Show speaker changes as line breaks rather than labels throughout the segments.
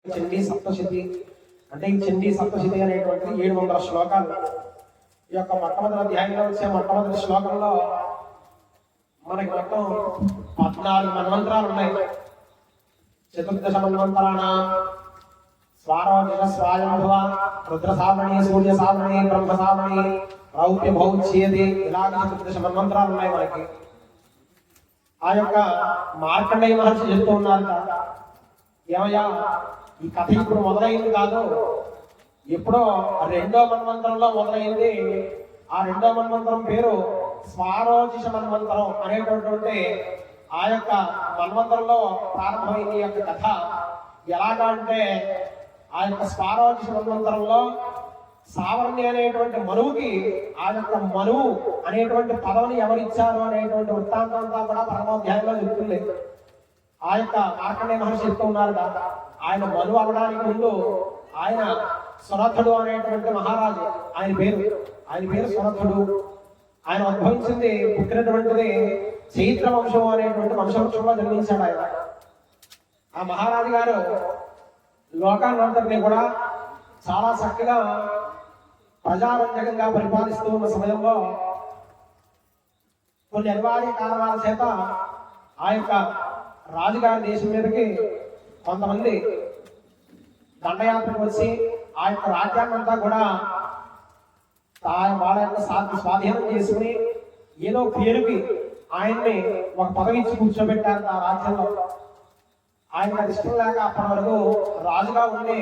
చండీ సప్తశతి అంటే ఈ చండీ సప్తశతి అనేటువంటిది 700 శ్లోకాలు. ఈ యొక్క మొట్టమొదటి అధ్యాయంలో వచ్చే మొట్టమొదటి శ్లోకంలో మనకి మొత్తం 14 మన్వంతరాలు ఉన్నాయి. చతుర్దశ మన్వంతరాణ స్వారోజ స్వాయంభవ రుద్ర సావణి సూర్య సావణి బ్రహ్మ సావణి రౌప్య భౌచ్యేది ఇలాగ చతుర్దశ మన్వంతరాలు ఉన్నాయి మనకి. ఆ యొక్క మార్కండేయ మహర్షి చెప్తూ ఉన్నారు, ఏమయ్యా ఈ కథ ఇప్పుడు మొదలైంది కాదు, ఎప్పుడో 2వ మన్వంతరంలో మొదలైంది. ఆ 2వ మన్వంతరం పేరు స్వారోజిష మన్వంతరం అనేటటువంటి ఆ యొక్క మన్వంతరంలో ప్రారంభమైంది ఈ యొక్క కథ. ఎలాగా అంటే ఆ యొక్క స్వారోజిష మన్వంతరంలో సావర్ణి అనేటువంటి మనువుకి ఆ యొక్క మనువు అనేటువంటి పదవిని ఎవరిచ్చారు అనేటువంటి వృత్తాంతం అంతా కూడా పరమోధ్యాయంలో చెప్తుంది. ఆ యొక్క మార్కండేయ మహర్షి చెప్తూ ఉన్నారు, ఆయన మనువు అవడానికి ముందు ఆయన సురథుడు అనేటువంటి మహారాజు, ఆయన పేరు సురథుడు. ఆయన ఉద్భవించింది పుట్టినటువంటిది చైత్ర వంశం అనేటువంటి వంశవృక్షంలో జన్మించాడు ఆయన. ఆ మహారాజు గారు లోకాన్నంతటినీ కూడా చాలా చక్కగా ప్రజారంజకంగా పరిపాలిస్తూ ఉన్న సమయంలో కొన్ని అనివార్య కారణాల చేత ఆ యొక్క రాజుగారి దేశం మీదకి కొంతమంది దండయాత్రకు వచ్చి ఆ యొక్క రాజ్యాన్ని అంతా కూడా వాళ్ళ యొక్క స్వాధీనం చేసుకుని ఏదో పేరుకి ఆయన్ని ఒక పదవి ఇచ్చి కూర్చోబెట్టారు ఆ రాజ్యంలో. ఆయనకు అది ఇష్టం లేక అప్పటి వరకు రాజుగా ఉండి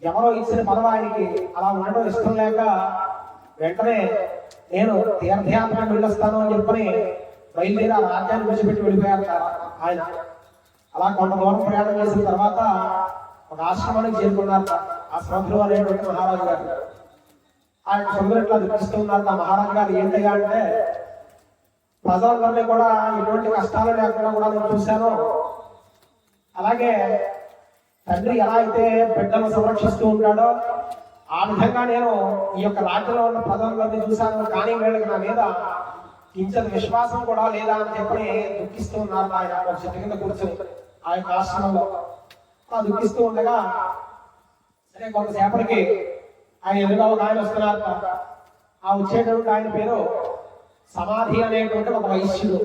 ఎవరో ఇచ్చిన పదవి ఆయనకి అలా ఉండడం ఇష్టం లేక వెంటనే నేను తీర్థయాత్రకు వెళ్ళొస్తాను అని చెప్పని బయలుదేరి ఆ రాజ్యాన్ని విడిచిపెట్టి వెళ్ళిపోయారు ఆయన. అలా కొంత దూరం ప్రయాణం చేసిన తర్వాత ఒక ఆశ్రమానికి చేరుకున్నారు ఆ శ్రద్ధులు అనేటువంటి మహారాజు గారు. ఆయన సొందరు ఇట్లా దుఃఖిస్తూ ఉన్నారు. ఆ మహారాజు గారు ఏంటయ్యా అంటే, ప్రజలందరినీ కూడా ఎటువంటి కష్టాలు లేకుండా కూడా నేను చూశాను, అలాగే తండ్రి ఎలా అయితే బిడ్డను సంరక్షిస్తూ ఉంటాడో ఆ విధంగా నేను ఈ యొక్క రాజ్యంలో ఉన్న ప్రజలందరినీ చూశాను, కానీ వీళ్ళకి నా మీద కించత విశ్వాసం కూడా లేదా అని చెప్పి దుఃఖిస్తూ ఉన్నారు. ఆయన ఒక చెట్టు కింద కూర్చొని ఆ యొక్క ఆశ్రమంలో దుఃఖిస్తూ ఉండగా సరే కొంతసేపటికి ఆయన ఎదురుగా ఒక ఆయన వస్తున్నారు. ఆ వచ్చేటటువంటి ఆయన పేరు సమాధి అనేటువంటి ఒక వైశ్యుడు.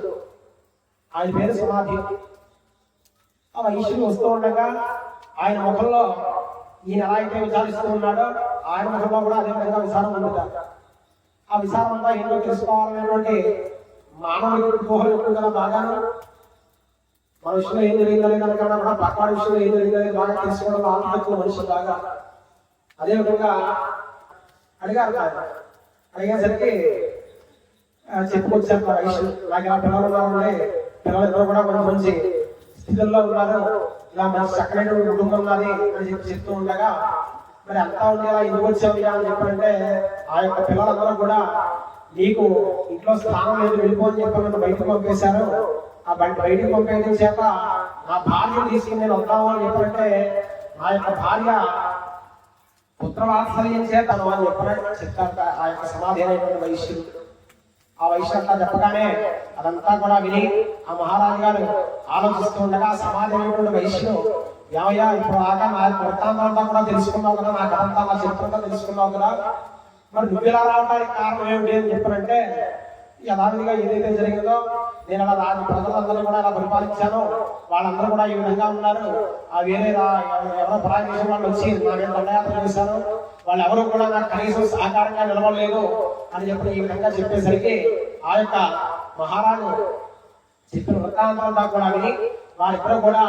ఆయన పేరు సమాధి. ఆ వైశ్యుడు వస్తూ ఉండగా ఆయన ముఖంలో ఈయన ఎలా అయితే విచారిస్తూ ఉన్నాడో ఆయన ముఖంలో కూడా అదే విధంగా విచారం ఉండుతారు. ఆ విచారం అంతా ఏంటో తెలుసుకోవాలనేటువంటి మానవుడి ఊహలు ఎక్కువ కదా బాగాను. మన విషయంలో ఏం జరిగిందనే కనుక కూడా పక్కాడి విషయంలో ఏం జరిగిందనేది బాగా తెలుసుకోవడం ఆత్మహత్యల మనుషులు బాగా. అదేవిధంగా అడిగారు, అడిగేసరికి చెప్పుకొచ్చారు వైశ్యులు, నాకు ఇలా పిల్లలు ఉండే పిల్లలిద్దరు కూడా కొంచెం మంచి స్థితిలో ఉన్నారు, ఇలా మంచి చక్కనైన కుటుంబం ఉన్నది అని చెప్తూ ఉండగా మరి అంతా ఉండేలా ఎందుకు వచ్చావు అని చెప్పారంటే, ఆ యొక్క పిల్లలందరూ కూడా నీకు ఇంట్లో స్థానం లేదు వెళ్ళిపో అని చెప్పి నన్ను బయటకు పంపేశారు. ఆ బయటకు పంపేయడం చేత నా భార్యను తీసుకుని నేను వద్దాము అని చెప్పారంటే, నా యొక్క భార్య పుత్రవాత్సల్యం చేత అని చెప్తారు ఆ యొక్క సమాధి అనేటువంటి వైశ్యుడు. ఆ వైశ్యుడు అంతా చెప్పగానే అదంతా కూడా విని ఆ మహారాజు గారు ఆలోచిస్తూ ఉండగా సమాధి అనేటువంటి వైశ్యుడు, ఏమయ్యా ఇప్పుడు ఆగా నా వృత్తాంతా కూడా తెలుసుకున్నావు కదా, నా కథంతా నా చరిత్రంతా తెలుసుకున్నావు కదా, మరి నువ్వు ఇలా రావడానికి కారణం ఏమిటి అని చెప్పారంటే, యథావిధిగా ఏదైతే జరిగిందో నేను అలా ప్రజలందరూ కూడా అలా పరిపాలించాను, వాళ్ళందరూ కూడా ఈ విధంగా ఉన్నారు, ఆ వేరే ఎవరో పరాయి దేశం వాళ్ళు వచ్చి నా మీద దండయాత్ర చేశారు, వాళ్ళు ఎవరు కూడా నాకు కనీసం సహకారంగా నిలవలేదు అని చెప్పి ఈ విధంగా చెప్పేసరికి ఆ యొక్క మహారాజు చెప్పిన వృత్తాంతా కూడా విని వారిద్దరూ కూడా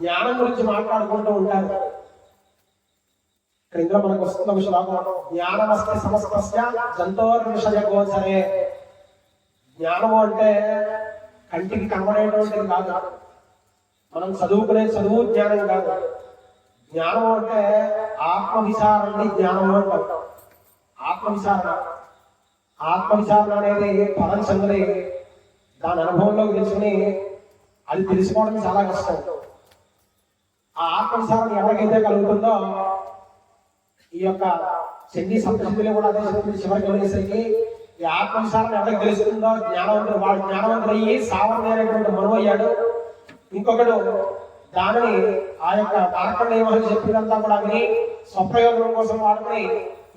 జ్ఞానం గురించి మాట్లాడుకుంటూ ఉంటారు. ఇందులో మనకు వస్తున్న విషయం జ్ఞానమస్తే సమస్తస్య జంతోర్ విషయ గోచరే. జ్ఞానము అంటే కంటికి కనబడేటువంటిది కాదు, మనం చదువుకునే చదువు జ్ఞానం కాదు. జ్ఞానం అంటే ఆత్మవిచారణని జ్ఞానం అంటాం. ఆత్మవిచారణ అనేది పదం చదివి దాని అనుభవంలోకి తెలుసుకుని అది తెలుసుకోవడం చాలా కష్టం. ఆ ఆత్మవిచారణ ఎవరికైతే కలుగుతుందో, ఈ యొక్క చండీ సప్తశతిలో కూడా అదే చివరికి వెళ్ళేసరికి ఈ ఆత్మవిచారణ ఎవరికి తెలుస్తుందో జ్ఞానవంతుడు, వాడు జ్ఞానవంతుడు అయ్యి సావర్ణి అనేటువంటి మనువు అయ్యాడు. ఇంకొకడు దానిని ఆ యొక్క మార్కండేయ మహర్షి చెప్పినంతా కూడా విని స్వప్రయోజనం కోసం వాడుకుని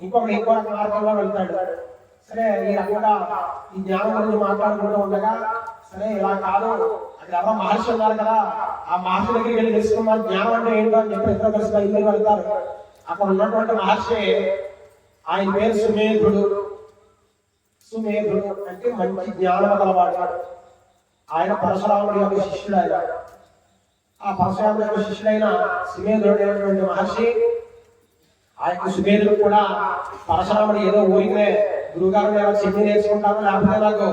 ఇంకో రక మార్గంలో వెళ్తాడు. సరే ఈ రకంగా ఈ జ్ఞానం గురించి మాట్లాడుకుంటూ ఉండగా, సరే ఇలా కాదు, అక్కడ ఎవరో మహర్షి ఉన్నారు కదా, ఆ మహర్షి దగ్గరికి వెళ్ళి తెలుసుకున్నారు జ్ఞానం అంటే ఏంటో అని చెప్పి ఇద్దరు కలిసి బయలుదేరి వెళ్తారు. అక్కడ ఉన్నటువంటి మహర్షి, ఆయన పేరు సుమేధుడు. సుమేధుడు అంటే మంచి జ్ఞానం గలవాడు. ఆయన పరశురాముడి యొక్క శిష్యుడు. ఆయన ఆ పరశురాముడి యొక్క శిష్యుడైన సుమేధుడు అనేటువంటి మహర్షి, ఆ యొక్క సుమేధుడు కూడా పరశురాముడు ఏదో ఊరికే గురువుగారు నేను చెన్ని నేర్చుకుంటాను, లేకపోతే నాకు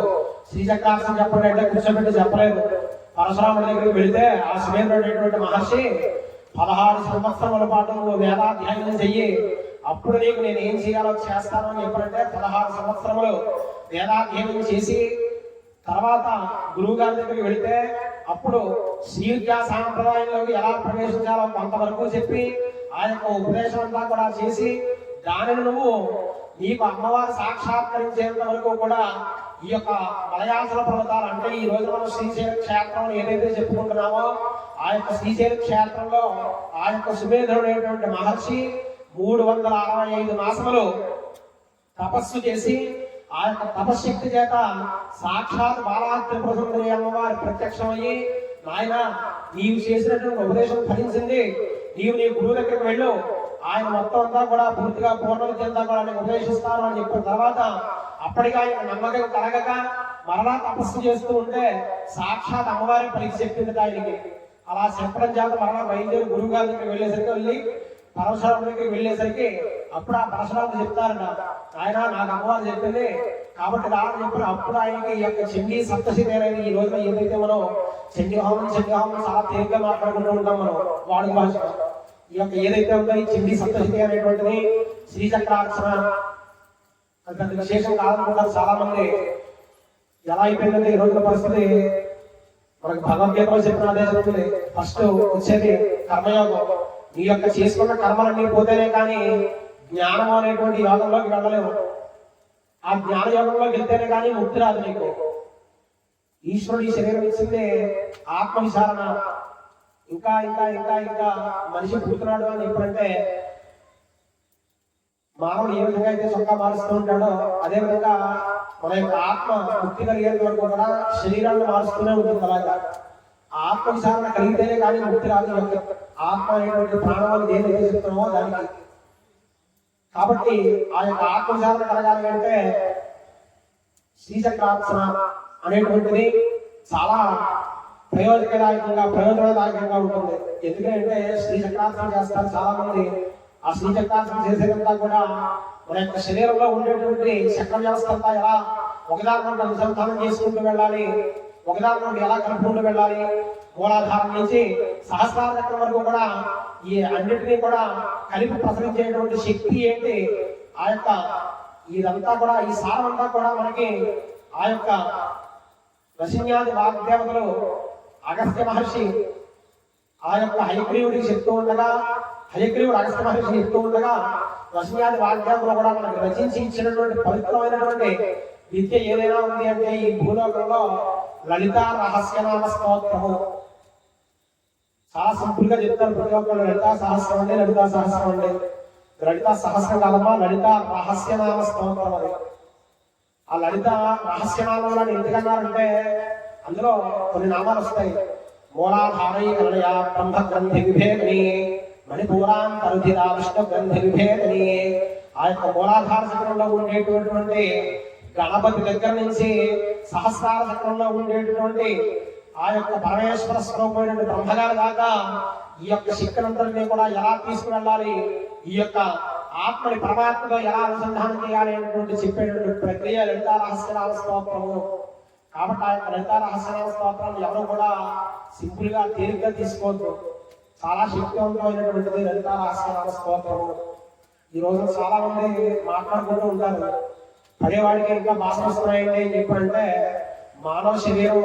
శ్రీచక్రాసనం చెప్పండి అంటే కూర్చోబెట్టి చెప్పలేదు. పరశురాముడి దగ్గరికి వెళితే ఆ సుమేధుడు అనేటువంటి మహర్షి 16 సంవత్సరముల పాటు నువ్వు వేదాధ్యయనం చెయ్యి, అప్పుడు నీకు నేను ఏం చేయాలో చేస్తాను అని చెప్పారంటే 16 సంవత్సరములు వేదాధ్యయనం చేసి తర్వాత గురువు గారి దగ్గరికి వెళితే అప్పుడు శ్రీవిద్యా సాంప్రదాయంలోకి ఎలా ప్రవేశించాలో కొంతవరకు చెప్పి ఆ యొక్క ఉపదేశం అంతా కూడా చేసి దానిని నువ్వు నీకు అమ్మవారు సాక్షాత్కరించేంత వరకు కూడా ఈ యొక్క మలయాసన పర్వతాలు అంటే ఈ రోజు మనం శ్రీశైల క్షేత్రం ఏదైతే చెప్పుకుంటున్నామో ఆ యొక్క శ్రీశైల క్షేత్రంలో ఆ యొక్క సుమేధుడు అనేటువంటి మహర్షి 365 మాసములు తపస్సు చేసి ఆ యొక్క తపశక్తి చేత సాక్షాత్ బాలా త్రిపుర సుందరి అమ్మవారి ప్రత్యక్షమయ్యి, నాయన నీవు చేసినటువంటి ఉపదేశం ఫలించింది, నీవు నీ గురువు దగ్గరికి వెళ్ళు, ఆయన మొత్తం అంతా కూడా పూర్తిగా పూర్ణవిద్య అంతా కూడా ఉపదేశిస్తారు అని చెప్పిన తర్వాత అప్పటికి ఆయన నమ్మకం కలగక మరలా తపస్సు చేస్తూ ఉంటే సాక్షాత్ అమ్మవారి పలికి చెప్పింది ఆయనకి. అలా చెప్పడం చేత మరలా బయలుదేరి గురువు గారి దగ్గరికి వెళ్ళి పరశురాముడి దగ్గరికి వెళ్ళేసరికి అప్పుడు ఆ పరశురాముడు చెప్తారట, ఆయన నాకు అమ్మవారు చెప్పింది కాబట్టి రాని చెప్పిన అప్పుడు ఆయనకి ఈ యొక్క చండీ సప్తశతి అనేది ఈ రోజున ఏదైతే మనం చండీ హోమం చాలా తేలిగ్గా మాట్లాడుకుంటూ ఉంటాం మనం వాడుక భాష. ఈ యొక్క ఏదైతే ఉందో ఈ చండీ సప్తశతి అనేటువంటిది శ్రీచక్రార్చన అంత విశేషం కాదనుకుంటారు చాలా మంది. ఎలా అయిపోయిందంటే ఈ రోజున పరిస్థితి మనకు భగవద్గీతలో చెప్పిన ఆదేశం ఉంటుంది, ఫస్ట్ వచ్చేది కర్మయోగం. నీ యొక్క చేసుకున్న కర్మలన్నీ పోతేనే కానీ జ్ఞానం అనేటువంటి యోగంలోకి వెళ్ళలేము. ఆ జ్ఞాన యోగంలోకి వెళ్తేనే కానీ ముక్తి రాదు నీకు. ఈశ్వరుడు ఈ శరీరం ఇచ్చిందే ఆత్మ విచారణ. ఇంకా ఇంకా ఇంకా ఇంకా మనిషి పుడుతున్నాడు అని ఎప్పుడంటే మానవుడు ఏ విధంగా అయితే చొక్కా మారుస్తూ ఉంటాడో అదే విధంగా మన యొక్క ఆత్మ ముక్తి కలిగేంత వరకు కూడా శరీరాన్ని మారుస్తూనే ఉంటుంది. అలాగా ఆత్మ విచారణ కలిగితేనే కానీ ముక్తి రాదు. ఆత్మ అనేటువంటి ప్రాణాలు ఏదైతే చెప్తున్నామో దానికి. కాబట్టి ఆ యొక్క ఆత్మ విచారణ కలగాలి అంటే శ్రీచక్రార్చన అనేటువంటిది చాలా ప్రయోజనదాయకంగా ఉంటుంది. ఎందుకంటే శ్రీచక్రార్చన చేస్తారు చాలా మంది. ఆ శ్రీచక్రార్చన చేసేదంతా కూడా మన యొక్క శరీరంలో ఉండేటువంటి చక్ర వ్యవస్థ అంతా ఎలా ఒకదాని నుండి అనుసంధానం చేసుకుంటూ వెళ్ళాలి, ఒకదాని నుండి ఎలా కలుపుకుంటూ వెళ్ళాలి, మూలాధారం నుంచి సహస్రార చక్రం వరకు కూడా ఈ అన్నిటినీ కూడా కలిపి ప్రసరించేటువంటి శక్తి ఏంటి, ఆ యొక్క ఇదంతా కూడా ఈ సారం అంతా కూడా మనకి ఆ యొక్క వశిన్యాది వాగ్దేవతలు అగస్త్య మహర్షి ఆ యొక్క హయగ్రీవుడికి చెప్తూ ఉండగా, హయగ్రీవుడు అగస్త్య మహర్షి చెప్తూ ఉండగా వశిన్యాది వాగ్దేవతలు కూడా మనకు రచించి ఇచ్చినటువంటి పవిత్రమైనటువంటి విద్య ఏదైనా ఉంది అంటే ఈ భూలోకంలో లలితా రహస్యనామ స్తోత్రము. చాలా సింపుల్ గా చెప్తారు ప్రతి ఒక్కరు, లలితా సహస్రం అండి, లలితా సహస్రం అండి. లలితా సహస్రం కాదమ్మా, లలితా రహస్యనామ స్తోత్రం అది. ఆ లలిత రహస్యనామాలను ఎందుకన్నారంటే అందులో కొన్ని నామాలు వస్తాయి. మూలాధారై కలయ బ్రహ్మ గ్రంథి విభేదని, మణిపూరాంతరుధిరా విష్ణు గ్రంథి విభేదని. ఆ యొక్క మూలాధార చక్రంలో ఉండేటటువంటి గణపతి దగ్గర నుంచి సహస్రార చక్రంలో ఉండేటటువంటి ఆ యొక్క పరమేశ్వర స్వరూపమైనటువంటి బ్రహ్మగారి దాకా ఈ యొక్క శక్తులందరినీ కూడా ఎలా తీసుకువెళ్ళాలి, ఈ యొక్క ఆత్మని పరమాత్మతో ఎలా అనుసంధానం చేయాలి అనేటువంటి చెప్పేటువంటి ప్రక్రియ లలితా రహస్యనామ స్తోత్రము. కాబట్టి ఆ యొక్క లలితా రహస్యనామ స్తోత్రాన్ని ఎవరు కూడా సింపుల్ గా తేలిగ్గా తీసుకోవద్దు. చాలా శక్తివంతమైనటువంటిది లలితా రహస్యనామ స్తోత్రము. ఈ రోజు చాలా మంది మాట్లాడుకుంటూ ఉంటారు, పడేవాడికి ఇంకా బాధ వస్తున్నాయండి అని చెప్పారంటే మానవ శరీరం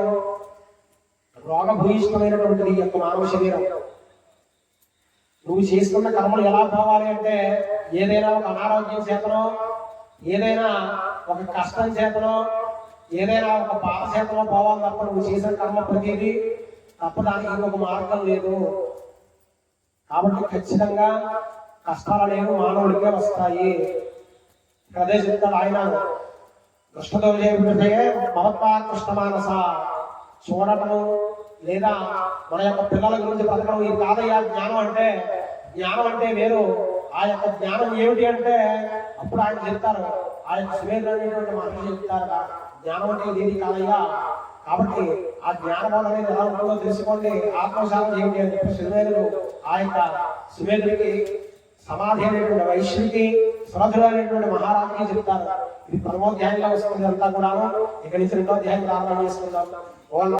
రోగభూయిష్టమైనటువంటిది. ఈ యొక్క మానవ శరీరం నువ్వు చేసుకున్న కర్మలు ఎలా పోవాలి అంటే ఏదైనా ఒక అనారోగ్యం చేతనో, ఏదైనా ఒక కష్టం చేతనో, ఏదైనా ఒక బాధ చేతనో పోవాలి తప్ప నువ్వు చేసిన కర్మ ప్రతిదీ తప్పడానికి ఇంకొక మార్గం లేదు. కాబట్టి ఖచ్చితంగా కష్టాలు లేవు మానవుడికే వస్తాయి. ఇక్కడ అదే చెప్తాడు ఆయన, కృష్ణతో మమత్వాకృష్ణ మానస, చూడటము లేదా మన యొక్క పిల్లల గురించి బ్రతకడం ఇది కాదయ్యా జ్ఞానం అంటే. జ్ఞానం అంటే వేరు. ఆ యొక్క జ్ఞానం ఏమిటి అంటే అప్పుడు ఆయన చెప్తారు, ఆ యొక్క సువేదుడు అనేటువంటి మహర్షి చెప్తారు, జ్ఞానం అంటే ఇది కాదయ్యా. కాబట్టి ఆ జ్ఞానం అనేది ఎలా ఉంటుందో తెలుసుకోండి, ఆత్మశాంతి ఏమిటి అని చెప్పి సువేదుడు ఆ యొక్క సువేదుడికి సమాధి అనేటువంటి వైశ్యుడికి సురథుడు అనేటువంటి మహారాజుకి చెప్తారు. ఇది 1వ అధ్యాయంలో వస్తుంది అంతా కూడా. ఇక్కడి నుంచి 2వ అధ్యాయం ప్రారంభం చేసుకుందాం.